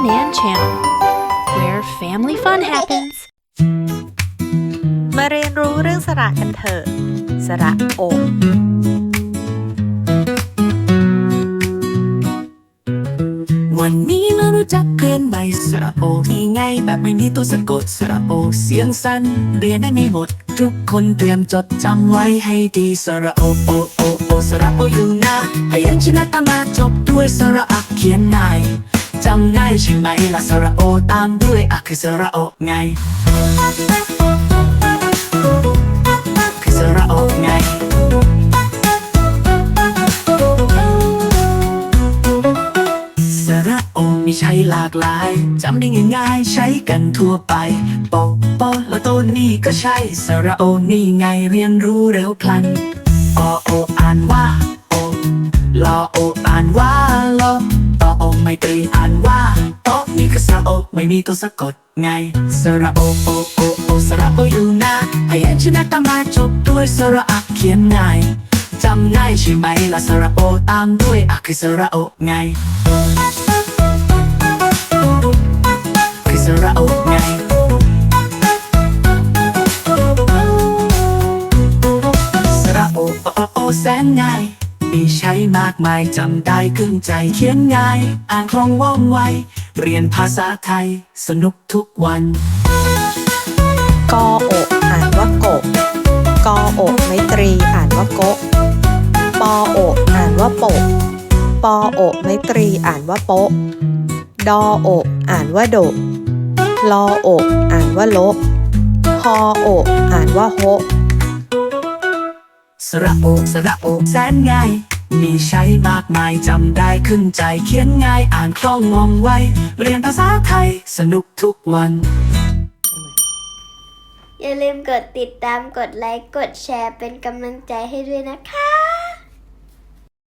Nan Channel, where family fun happens. มาเรียนรู้เรื่องสระกันเถอะสระอก วันนี้มารู้จักเพื่อนใหม่สระโอที่ไงแบบไม่มีตัวสะกดสระโอเสียงสั้นเรียนได้ไม่หมดทุกคนเตรียมจดจำไว้ให้ดีสระโอโอโอโอสระโออยู่นะพยัญชนะตามมาจบด้วยสระอักเขียนง่ายจำง่ายใช่ไหมล่ะสระโอตามด้วยอักคือสระโอไงคือสระโอไงสระโอมีใช้หลากหลายจำได้ง่ายๆใช้กันทั่วไปปอปอแล้วตัวนี้ก็ใช่สระโอนี่ไงเรียนรู้เร็วพลันอโออ่านว่าโอลอโออ่านว่าลอตอโอไม่ตรีอ่านว่าโตนี่คือสระโอไม่มีตัวสะกดไงสระโอโอโอโอสระโออยู่นะพยัญชนะตามมาจบด้วยสระอักเขียนง่ายจำง่ายใช่ไหมล่ะสระโอตามด้วยอักคือสระโอไงคือสระโอไงสระโอโอโอโอแสนง่ายมีใช้มากมายจำได้ขึ้นใจเขียนง่ายอ่านคล่องว่องไวเรียนภาษาไทยสนุกทุกวันกออกอ่านว่าโกะกออกไม้ตรีอ่านว่าโกะปออกอ่านว่าโปะปออกไม้ตรีอ่านว่าโปะดออกอ่านว่าโดะลออกอ่านว่าโละฮออกอ่านว่าโฮสระโอสระโอแสนง่ายมีใช้มากมายจำได้ขึ้นใจเขียนง่ายอ่านคล่องว่องไวเรียนภาษาไทยสนุกทุกวันอย่าลืมกดติดตามกดไลค์กดแชร์เป็นกำลังใจให้ด้วยนะคะ